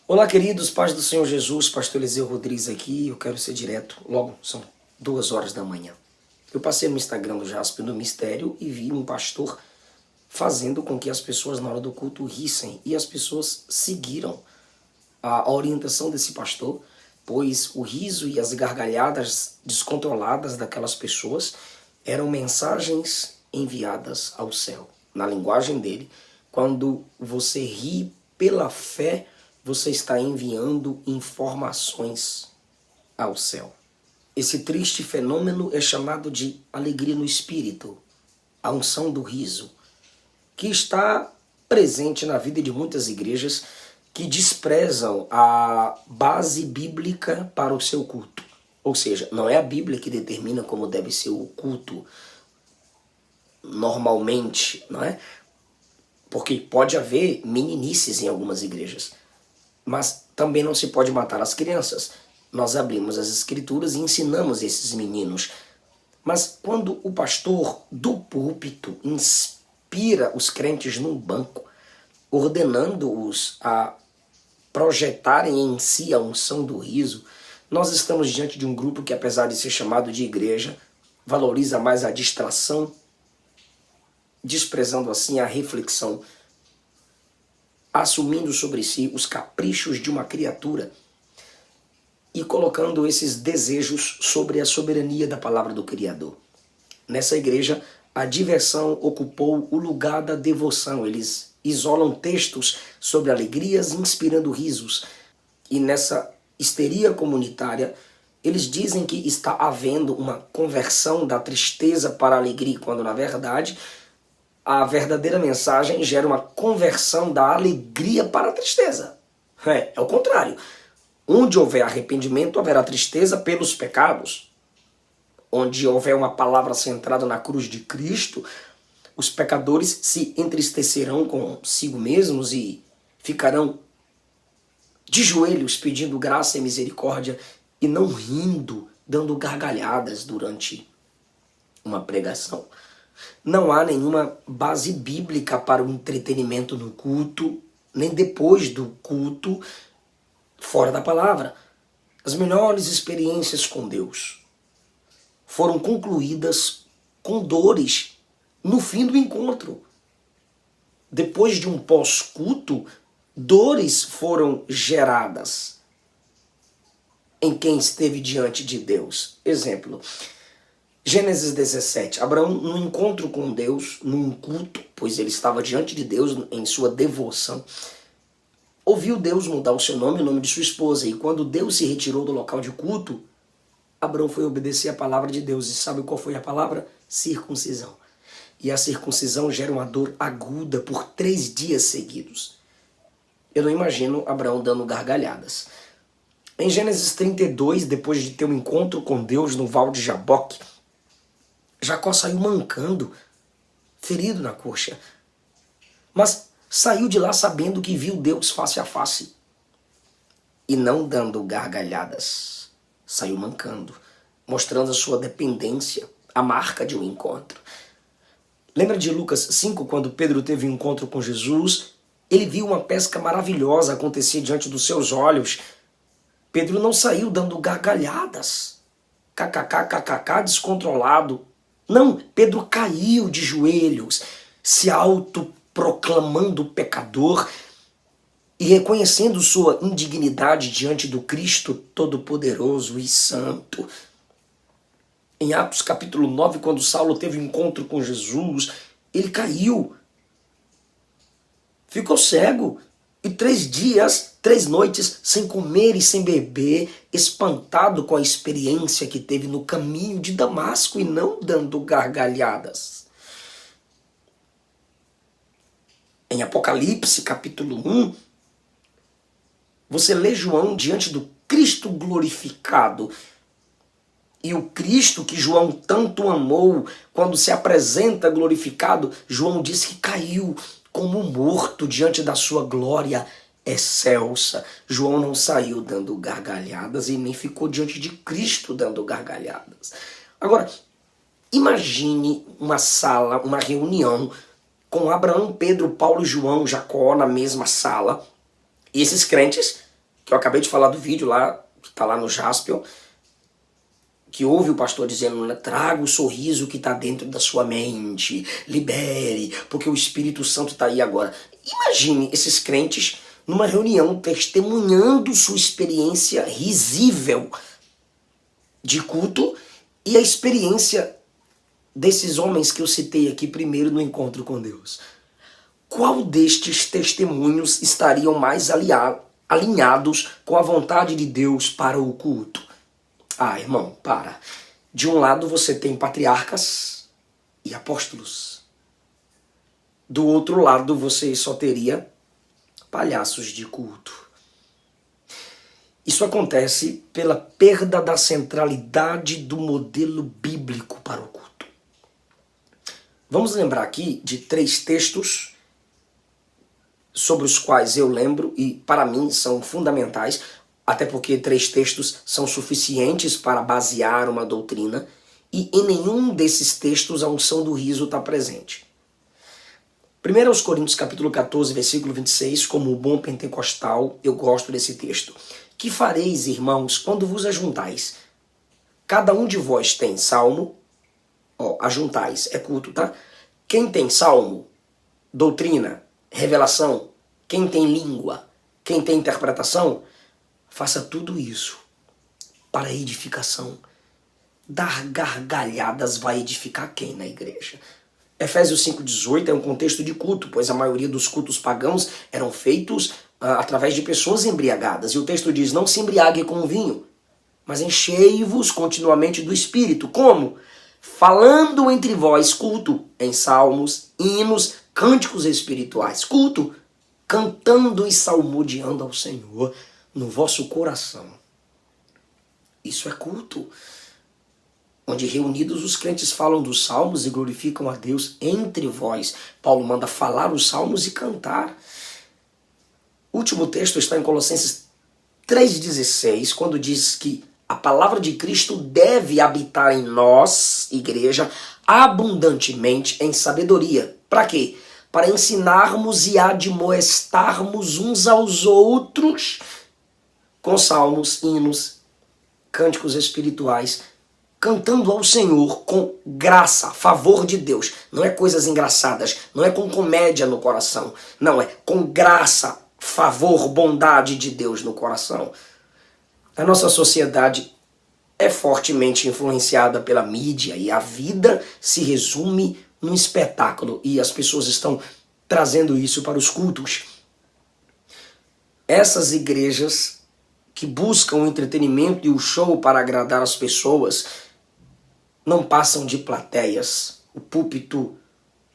Olá, queridos, paz do Senhor Jesus, pastor Eliseu Rodrigues aqui. Eu quero ser direto, logo são 2 horas da manhã. Eu passei no Instagram do Jasper no Mistério e vi um pastor fazendo com que as pessoas na hora do culto rissem. E as pessoas seguiram a orientação desse pastor, pois o riso e as gargalhadas descontroladas daquelas pessoas eram mensagens enviadas ao céu. Na linguagem dele, quando você ri pela fé, você está enviando informações ao céu. Esse triste fenômeno é chamado de alegria no espírito, a unção do riso, que está presente na vida de muitas igrejas que desprezam a base bíblica para o seu culto. Ou seja, não é a Bíblia que determina como deve ser o culto normalmente, não é? Porque pode haver meninices em algumas igrejas. Mas também não se pode matar as crianças. Nós abrimos as escrituras e ensinamos esses meninos. Mas quando o pastor do púlpito inspira os crentes num banco, ordenando-os a projetarem em si a unção do riso, nós estamos diante de um grupo que, apesar de ser chamado de igreja, valoriza mais a distração, desprezando assim a reflexão, assumindo sobre si os caprichos de uma criatura e colocando esses desejos sobre a soberania da palavra do Criador. Nessa igreja, a diversão ocupou o lugar da devoção. Eles isolam textos sobre alegrias, inspirando risos. E nessa histeria comunitária, eles dizem que está havendo uma conversão da tristeza para a alegria, quando na verdade a verdadeira mensagem gera uma conversão da alegria para a tristeza. É o contrário. Onde houver arrependimento, haverá tristeza pelos pecados. Onde houver uma palavra centrada na cruz de Cristo, os pecadores se entristecerão consigo mesmos e ficarão de joelhos pedindo graça e misericórdia e não rindo, dando gargalhadas durante uma pregação. Não há nenhuma base bíblica para o entretenimento no culto, nem depois do culto, fora da palavra. As melhores experiências com Deus foram concluídas com dores no fim do encontro. Depois de um pós-culto, dores foram geradas em quem esteve diante de Deus. Exemplo, Gênesis 17, Abraão, num encontro com Deus, num culto, pois ele estava diante de Deus em sua devoção, ouviu Deus mudar o seu nome e o nome de sua esposa. E quando Deus se retirou do local de culto, Abraão foi obedecer a palavra de Deus. E sabe qual foi a palavra? Circuncisão. E a circuncisão gera uma dor aguda por 3 dias seguidos. Eu não imagino Abraão dando gargalhadas. Em Gênesis 32, depois de ter um encontro com Deus no Val de Jaboque, Jacó saiu mancando, ferido na coxa. Mas saiu de lá sabendo que viu Deus face a face. E não dando gargalhadas. Saiu mancando, mostrando a sua dependência, a marca de um encontro. Lembra de Lucas 5, quando Pedro teve um encontro com Jesus? Ele viu uma pesca maravilhosa acontecer diante dos seus olhos. Pedro não saiu dando gargalhadas, kkk, descontrolado. Não, Pedro caiu de joelhos, se autoproclamando pecador e reconhecendo sua indignidade diante do Cristo Todo-Poderoso e Santo. Em Atos capítulo 9, quando Saulo teve um encontro com Jesus, ele caiu, ficou cego. E 3 dias, 3 noites, sem comer e sem beber, espantado com a experiência que teve no caminho de Damasco e não dando gargalhadas. Em Apocalipse, capítulo 1, você lê João diante do Cristo glorificado. E o Cristo que João tanto amou, quando se apresenta glorificado, João diz que caiu como morto diante da sua glória excelsa. João não saiu dando gargalhadas e nem ficou diante de Cristo dando gargalhadas. Agora, imagine uma sala, uma reunião com Abraão, Pedro, Paulo, João, Jacó na mesma sala. E esses crentes que eu acabei de falar do vídeo lá, que está lá no Jaspion, que ouve o pastor dizendo, né, traga o sorriso que está dentro da sua mente, libere, porque o Espírito Santo está aí agora. Imagine esses crentes numa reunião testemunhando sua experiência risível de culto e a experiência desses homens que eu citei aqui primeiro no encontro com Deus. Qual destes testemunhos estariam mais alinhados com a vontade de Deus para o culto? Ah, irmão, para. De um lado você tem patriarcas e apóstolos. Do outro lado você só teria palhaços de culto. Isso acontece pela perda da centralidade do modelo bíblico para o culto. Vamos lembrar aqui de 3 textos sobre os quais eu lembro e para mim são fundamentais, até porque 3 textos são suficientes para basear uma doutrina e em nenhum desses textos a unção do riso está presente. 1 Coríntios capítulo 14, versículo 26, como bom pentecostal, eu gosto desse texto. Que fareis, irmãos, quando vos ajuntais? Cada um de vós tem salmo, ajuntais, é culto, tá? Quem tem salmo, doutrina, revelação, quem tem língua, quem tem interpretação, faça tudo isso para edificação. Dar gargalhadas vai edificar quem na igreja? Efésios 5,18 é um contexto de culto, pois a maioria dos cultos pagãos eram feitos através de pessoas embriagadas. E o texto diz, não se embriague com vinho, mas enchei-vos continuamente do Espírito. Como? Falando entre vós culto, em salmos, hinos, cânticos espirituais. Culto, cantando e salmodiando ao Senhor no vosso coração. Isso é culto. Onde reunidos os crentes falam dos salmos e glorificam a Deus entre vós. Paulo manda falar os salmos e cantar. O último texto está em Colossenses 3,16, quando diz que a palavra de Cristo deve habitar em nós, igreja, abundantemente em sabedoria. Para quê? Para ensinarmos e admoestarmos uns aos outros com salmos, hinos, cânticos espirituais, cantando ao Senhor com graça, favor de Deus. Não é coisas engraçadas, não é com comédia no coração. Não, é com graça, favor, bondade de Deus no coração. A nossa sociedade é fortemente influenciada pela mídia e a vida se resume num espetáculo e as pessoas estão trazendo isso para os cultos. Essas igrejas que buscam o entretenimento e o show para agradar as pessoas não passam de plateias. O púlpito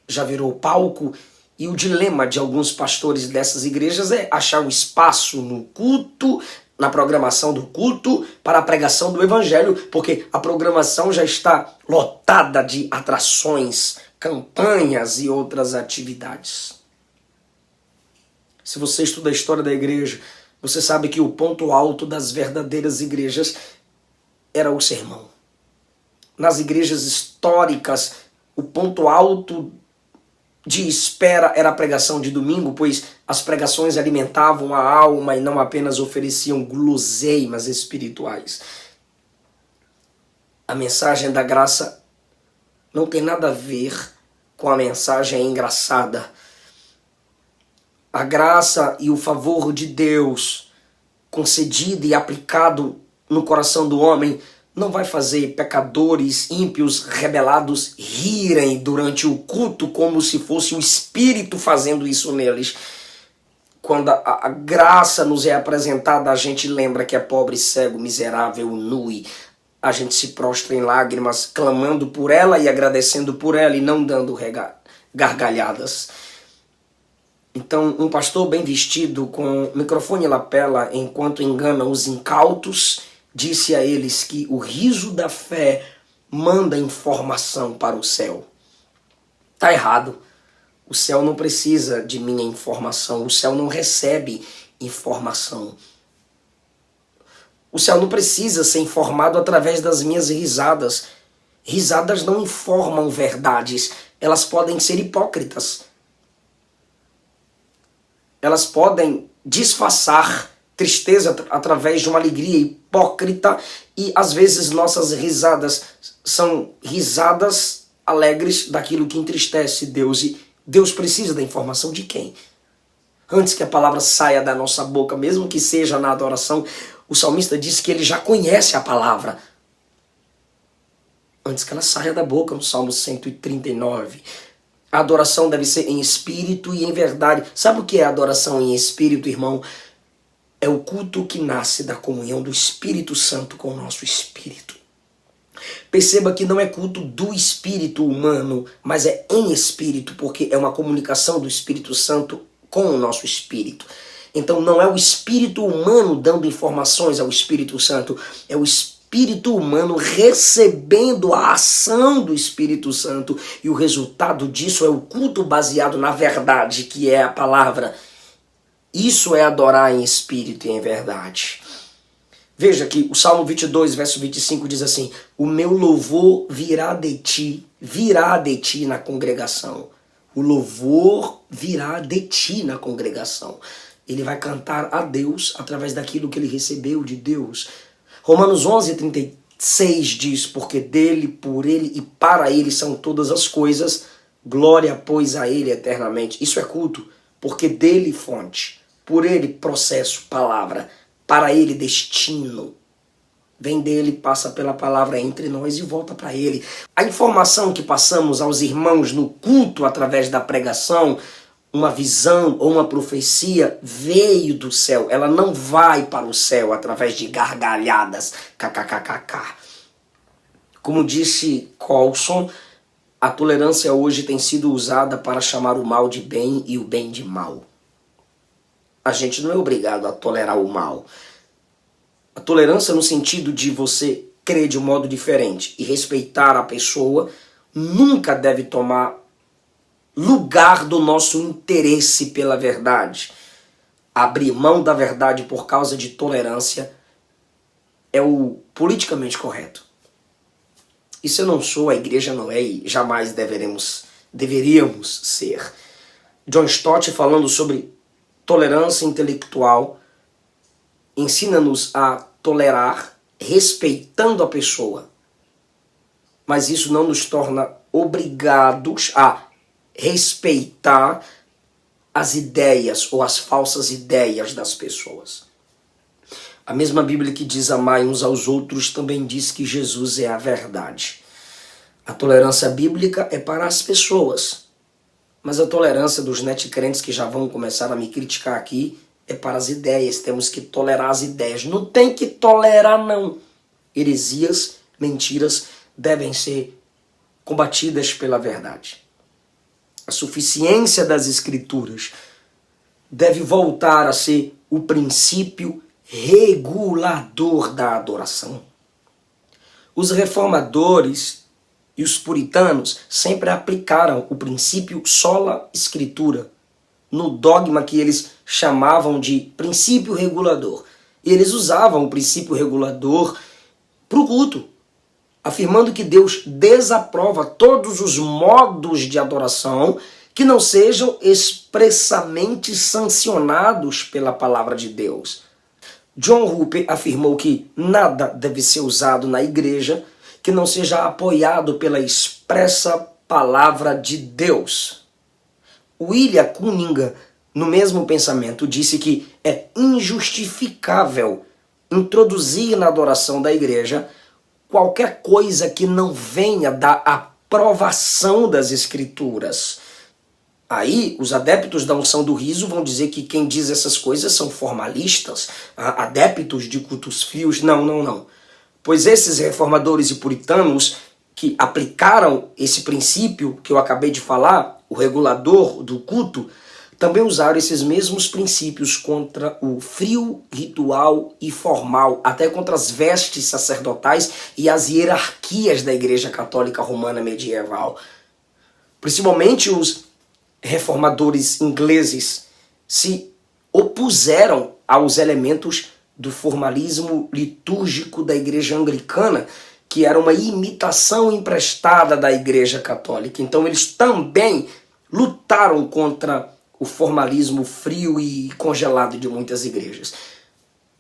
já virou palco e o dilema de alguns pastores dessas igrejas é achar um espaço no culto, na programação do culto, para a pregação do evangelho, porque a programação já está lotada de atrações, campanhas e outras atividades. Se você estuda a história da igreja, você sabe que o ponto alto das verdadeiras igrejas era o sermão. Nas igrejas históricas, o ponto alto de espera era a pregação de domingo, pois as pregações alimentavam a alma e não apenas ofereciam guloseimas espirituais. A mensagem da graça não tem nada a ver com a mensagem engraçada. A graça e o favor de Deus concedido e aplicado no coração do homem não vai fazer pecadores, ímpios, rebelados rirem durante o culto como se fosse o Espírito fazendo isso neles. Quando a graça nos é apresentada, a gente lembra que é pobre, cego, miserável, nu, e a gente se prostra em lágrimas, clamando por ela e agradecendo por ela e não dando gargalhadas. Então, um pastor bem vestido, com microfone e lapela, enquanto engana os incautos, disse a eles que o riso da fé manda informação para o céu. Está errado. O céu não precisa de minha informação. O céu não recebe informação. O céu não precisa ser informado através das minhas risadas. Risadas não informam verdades. Elas podem ser hipócritas. Elas podem disfarçar tristeza através de uma alegria hipócrita, e às vezes nossas risadas são risadas alegres daquilo que entristece Deus. E Deus precisa da informação de quem? Antes que a palavra saia da nossa boca, mesmo que seja na adoração, o salmista diz que ele já conhece a palavra antes que ela saia da boca, no Salmo 139. A adoração deve ser em espírito e em verdade. Sabe o que é adoração em espírito, irmão? É o culto que nasce da comunhão do Espírito Santo com o nosso espírito. Perceba que não é culto do espírito humano, mas é em espírito, porque é uma comunicação do Espírito Santo com o nosso espírito. Então não é o espírito humano dando informações ao Espírito Santo, é o espírito humano recebendo a ação do Espírito Santo, e o resultado disso é o culto baseado na verdade, que é a palavra. Isso é adorar em espírito e em verdade. Veja que o Salmo 22, verso 25 diz assim: o meu louvor virá de ti na congregação. O louvor virá de ti na congregação. Ele vai cantar a Deus através daquilo que ele recebeu de Deus. Romanos 11, 36 diz: porque dele, por ele e para ele são todas as coisas, glória, pois, a ele eternamente. Isso é culto, porque dele fonte, por ele processo, palavra, para ele destino. Vem dele, passa pela palavra entre nós e volta para ele. A informação que passamos aos irmãos no culto através da pregação, uma visão ou uma profecia, veio do céu. Ela não vai para o céu através de gargalhadas, kkkk. Como disse Colson, a tolerância hoje tem sido usada para chamar o mal de bem e o bem de mal. A gente não é obrigado a tolerar o mal. A tolerância no sentido de você crer de um modo diferente e respeitar a pessoa nunca deve tomar lugar do nosso interesse pela verdade. Abrir mão da verdade por causa de tolerância é o politicamente correto. Isso eu não sou, a igreja não é e jamais deveríamos ser. John Stott, falando sobre tolerância intelectual, ensina-nos a tolerar respeitando a pessoa. Mas isso não nos torna obrigados a respeitar as ideias ou as falsas ideias das pessoas. A mesma Bíblia que diz amai uns aos outros também diz que Jesus é a verdade. A tolerância bíblica é para as pessoas, mas a tolerância dos netcrentes que já vão começar a me criticar aqui é para as ideias. Temos que tolerar as ideias. Não tem que tolerar, não. Heresias, mentiras devem ser combatidas pela verdade. A suficiência das Escrituras deve voltar a ser o princípio regulador da adoração. Os reformadores e os puritanos sempre aplicaram o princípio sola Escritura no dogma que eles chamavam de princípio regulador. E eles usavam o princípio regulador para o culto, afirmando que Deus desaprova todos os modos de adoração que não sejam expressamente sancionados pela palavra de Deus. John Hooper afirmou que nada deve ser usado na igreja que não seja apoiado pela expressa palavra de Deus. William Cunningham, no mesmo pensamento, disse que é injustificável introduzir na adoração da igreja qualquer coisa que não venha da aprovação das Escrituras. Aí, os adeptos da unção do riso vão dizer que quem diz essas coisas são formalistas, adeptos de cultos frios. Não. Pois esses reformadores e puritanos que aplicaram esse princípio que eu acabei de falar, o regulador do culto, também usaram esses mesmos princípios contra o frio ritual e formal, até contra as vestes sacerdotais e as hierarquias da Igreja Católica Romana medieval. Principalmente os reformadores ingleses se opuseram aos elementos do formalismo litúrgico da Igreja Anglicana, que era uma imitação emprestada da Igreja Católica. Então eles também lutaram contra o formalismo frio e congelado de muitas igrejas.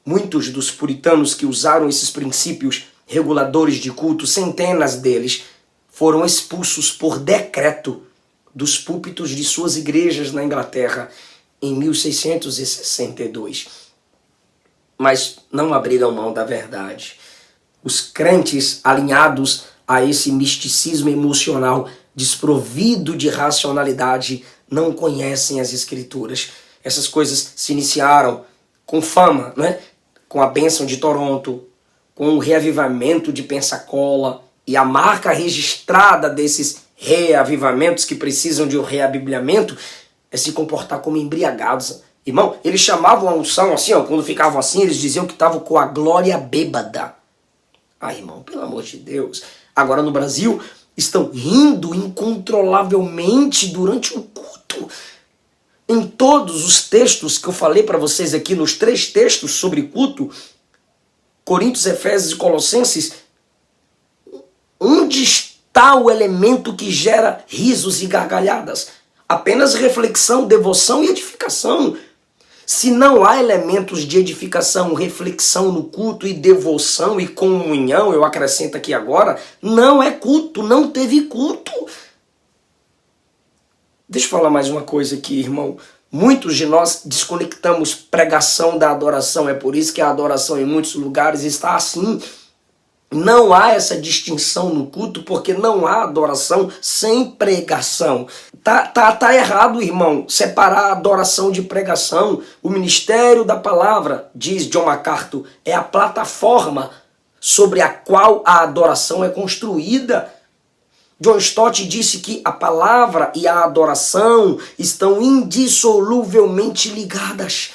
Muitos dos puritanos que usaram esses princípios reguladores de culto, centenas deles, foram expulsos por decreto dos púlpitos de suas igrejas na Inglaterra em 1662. Mas não abriram mão da verdade. Os crentes alinhados a esse misticismo emocional desprovido de racionalidade não conhecem as Escrituras. Essas coisas se iniciaram com fama, né? Com a bênção de Toronto, com o reavivamento de Pensacola, e a marca registrada desses reavivamentos que precisam de um reabibliamento é se comportar como embriagados. Irmão, eles chamavam a unção assim, ó, quando ficavam assim, eles diziam que estavam com a glória bêbada. Ah, irmão, pelo amor de Deus. Agora no Brasil, estão rindo incontrolavelmente durante o culto. Em todos os textos que eu falei para vocês aqui, nos 3 textos sobre culto, Coríntios, Efésios e Colossenses, onde está o elemento que gera risos e gargalhadas? Apenas reflexão, devoção e edificação. Se não há elementos de edificação, reflexão no culto e devoção e comunhão, eu acrescento aqui agora, não é culto, não teve culto. Deixa eu falar mais uma coisa aqui, irmão. Muitos de nós desconectamos pregação da adoração, é por isso que a adoração em muitos lugares está assim. Não há essa distinção no culto, porque não há adoração sem pregação. Tá errado, irmão, separar a adoração de pregação. O ministério da palavra, diz John MacArthur, é a plataforma sobre a qual a adoração é construída. John Stott disse que a palavra e a adoração estão indissoluvelmente ligadas.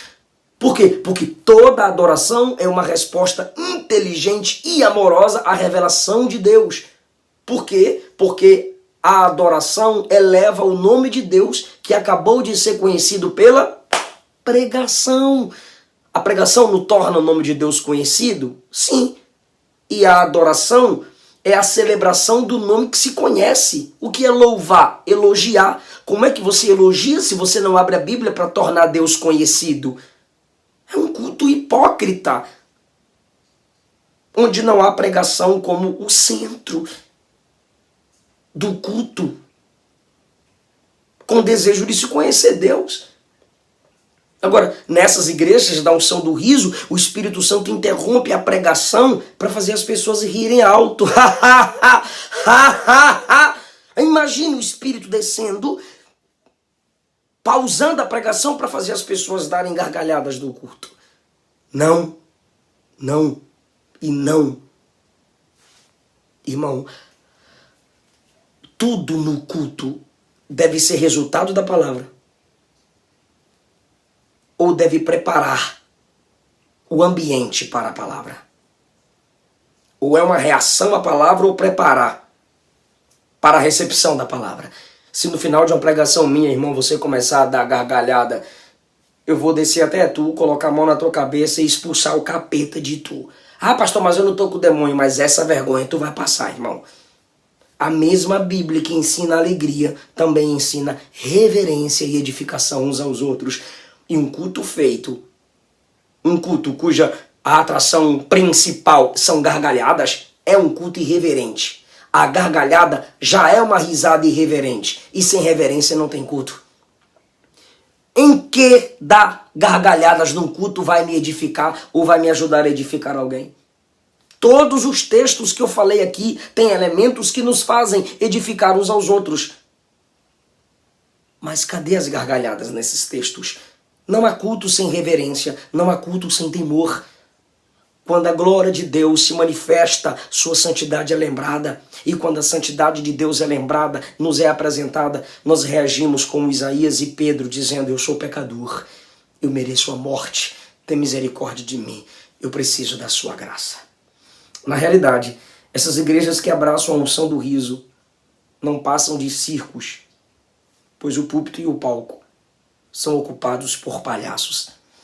Por quê? Porque toda adoração é uma resposta inteligente e amorosa à revelação de Deus. Por quê? Porque a adoração eleva o nome de Deus, que acabou de ser conhecido pela pregação. A pregação não torna o nome de Deus conhecido? Sim. E a adoração é a celebração do nome que se conhece. O que é louvar? Elogiar. Como é que você elogia se você não abre a Bíblia para tornar Deus conhecido? É um culto hipócrita, onde não há pregação como o centro do culto, com desejo de se conhecer Deus. Agora, nessas igrejas da unção do riso, o Espírito Santo interrompe a pregação para fazer as pessoas rirem alto. Imagine o Espírito descendo, pausando a pregação para fazer as pessoas darem gargalhadas do culto. Não, não e não. Irmão, tudo no culto deve ser resultado da palavra. Ou deve preparar o ambiente para a palavra. Ou é uma reação à palavra ou preparar para a recepção da palavra. Se no final de uma pregação minha, irmão, você começar a dar gargalhada, eu vou descer até tu, colocar a mão na tua cabeça e expulsar o capeta de tu. Ah, pastor, mas eu não tô com o demônio, mas essa vergonha tu vai passar, irmão. A mesma Bíblia que ensina alegria, também ensina reverência e edificação uns aos outros. E um culto feito, um culto cuja a atração principal são gargalhadas, é um culto irreverente. A gargalhada já é uma risada irreverente. E sem reverência não tem culto. Em que dar gargalhadas num culto vai me edificar ou vai me ajudar a edificar alguém? Todos os textos que eu falei aqui têm elementos que nos fazem edificar uns aos outros. Mas cadê as gargalhadas nesses textos? Não há culto sem reverência, não há culto sem temor. Quando a glória de Deus se manifesta, sua santidade é lembrada. E quando a santidade de Deus é lembrada, nos é apresentada, nós reagimos como Isaías e Pedro, dizendo: eu sou pecador, eu mereço a morte, tem misericórdia de mim, eu preciso da sua graça. Na realidade, essas igrejas que abraçam a unção do riso não passam de circos, pois o púlpito e o palco são ocupados por palhaços.